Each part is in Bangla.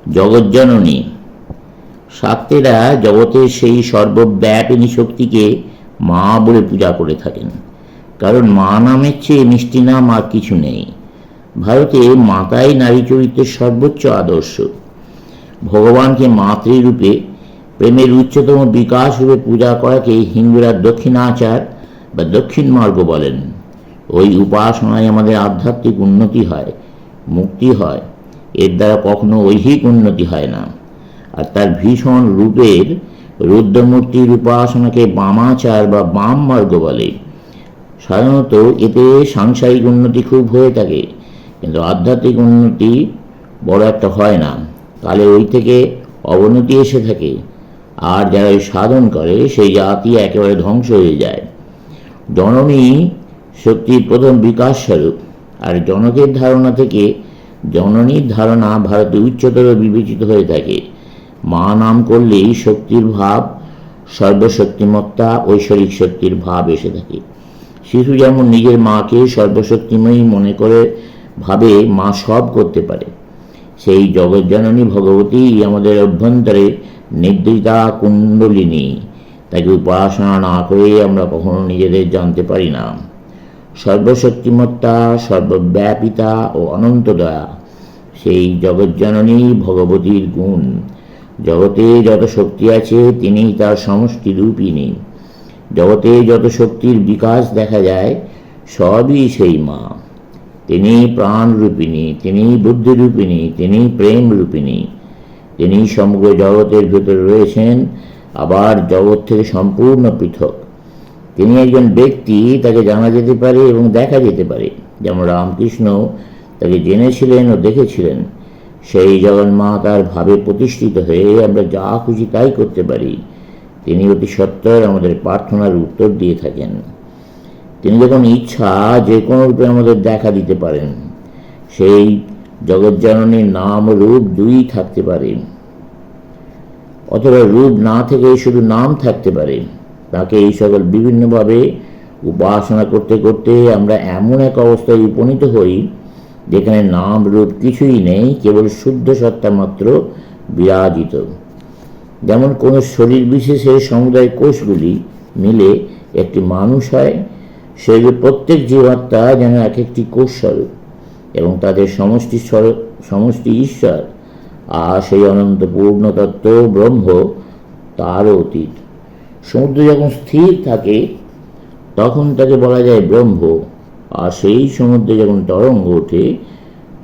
জগজ্জননী। শাক্তেরা জগতের সেই সর্বব্যাপিনী শক্তিকে মা বলে পূজা করে থাকেন, কারণ মা নামের চেয়ে মিষ্টি নাম আর কিছু নেই। ভারতে মাতাই নারী চরিত্রের সর্বোচ্চ আদর্শ। ভগবানকে মাতৃরূপে, প্রেমের উচ্চতম বিকাশ রূপে পূজা করাকে হিন্দুরা দক্ষিণাচার বা দক্ষিণ মার্গ বলেন। ওই উপাসনায় আমাদের আধ্যাত্মিক উন্নতি হয়, মুক্তি হয়। এর দ্বারা কখনো ঐহিক উন্নতি হয় না। আর তার ভীষণ রূপের রুদ্রমূর্তির উপাসনাকে বামাচার বা বাম মার্গ বলে। সাধারণত এতে সাংসারিক উন্নতি খুব হয়ে থাকে, কিন্তু আধ্যাত্মিক উন্নতি বড় একটা হয় না। তাহলে ওই থেকে অবনতি এসে থাকে, আর যারা ওই সাধন করে সেই জাতি একেবারে ধ্বংস হয়ে যায়। জননী শক্তির প্রথম বিকাশ স্বরূপ, আর জনকের ধারণা থেকে জননীর ধারণা ভারতে উচ্চতর বিবেচিত হয়ে থাকে। মা নাম করলেই শক্তির ভাব, সর্বশক্তিমত্তা, ঐশ্বরিক শক্তির ভাব এসে থাকে। শিশু যেমন নিজের মাকে সর্বশক্তিময়ী মনে করে ভাবে মা সব করতে পারে, সেই জগজ্জননী ভগবতী আমাদের অভ্যন্তরে নিদ্রিতা কুণ্ডলিনী। তাকে উপাসনা না করে আমরা কখনো নিজেদের জানতে পারি না। সর্বশক্তিমত্তা, সর্বব্যাপিতা ও অনন্ত দয়া সেই জগজ্জননী ভগবতীর গুণ। জগতে যত শক্তি আছে তিনিই তার সমষ্টি রূপিণী। জগতে যত শক্তির বিকাশ দেখা যায় সবই সেই মা। তিনি প্রাণ রূপিণী, তিনি বুদ্ধি রূপিণী, তিনি প্রেম রূপিণী। তিনি সমগ্র জগতের ভেতরে রয়েছেন, আবার জগৎ থেকে সম্পূর্ণ পৃথক। তিনি একজন ব্যক্তি, তাকে জানা যেতে পারে এবং দেখা যেতে পারে। যেমন রামকৃষ্ণ তাকে জেনেছিলেন ও দেখেছিলেন। সেই জগন্মা তার ভাবে প্রতিষ্ঠিত হয়ে আমরা যা খুশি তাই করতে পারি। তিনি অতি সত্বর আমাদের প্রার্থনার উত্তর দিয়ে থাকেন। তিনি যখন ইচ্ছা যে কোনো রূপে আমাদের দেখা দিতে পারেন। সেই জগজ্জননীর নাম রূপ দুই থাকতে পারে, অথবা রূপ না থেকে শুধু নাম থাকতে পারে। তাকে এই সকল বিভিন্নভাবে উপাসনা করতে করতে আমরা এমন এক অবস্থায় উপনীত হই যেখানে নাম রূপ কিছুই নেই, কেবল শুদ্ধ সত্তা মাত্র বিরাজিত। যেমন কোনো শরীর বিশেষের সমুদায় কোষগুলি মিলে একটি মানুষ হয়, সেই প্রত্যেক জীবাত্মা যেন এক একটি কোষ স্বরূপ, এবং তাদের সমষ্টি ঈশ্বর। আর সেই অনন্ত পূর্ণতত্ত্ব ব্রহ্ম তারও অতীত। সমুদ্র যখন স্থির থাকে তখন তাকে বলা যায় ব্রহ্ম, আর সেই সমুদ্রে যখন তরঙ্গ ওঠে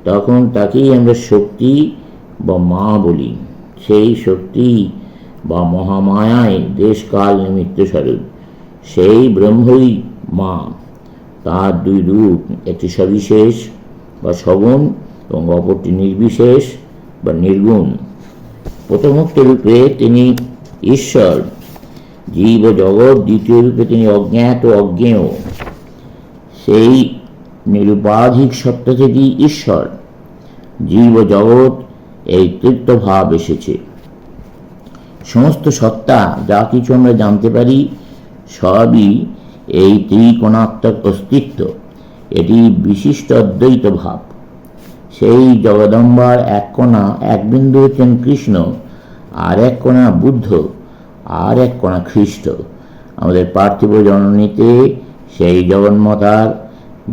তখন তাকেই আমরা শক্তি বা মা বলি। সেই শক্তি বা মহামায়ায় দেশকাল নিমিত্ত স্বরূপ, সেই ব্রহ্মই মা। তার দুই রূপ, একটি সবিশেষ বা সগুণ এবং অপরটি নির্বিশেষ বা নির্গুণ। প্রথমোক্ত রূপে তিনি ঈশ্বর, জীব ও জগৎ। দ্বিতীয় রূপে তিনি অজ্ঞাত ও অজ্ঞেয়। সেই নিরুপাধিক সত্তা থেকেই ঈশ্বর, জীব ও জগৎ এই তৃপ্তভাব এসেছে। সমস্ত সত্তা যা কিছু আমরা জানতে পারি সবই এই ত্রিকোণাত্মক অস্তিত্ব। এটি বিশিষ্ট অদ্বৈত ভাব। সেই জগদম্বার এক কণা, এক বিন্দু হচ্ছেন কৃষ্ণ, আর এক কণা বুদ্ধ, আর এক কণা খ্রিস্ট। আমাদের পার্থিব জননীতে সেই জগন্মাতার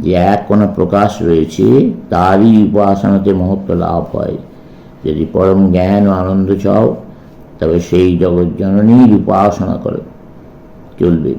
যে এক কণা প্রকাশ রয়েছে তারই উপাসনাতে মহত্ব লাভ হয়। যদি পরম জ্ঞান ও আনন্দ চাও তবে সেই জগজ্জননীর উপাসনা করো, চলবে।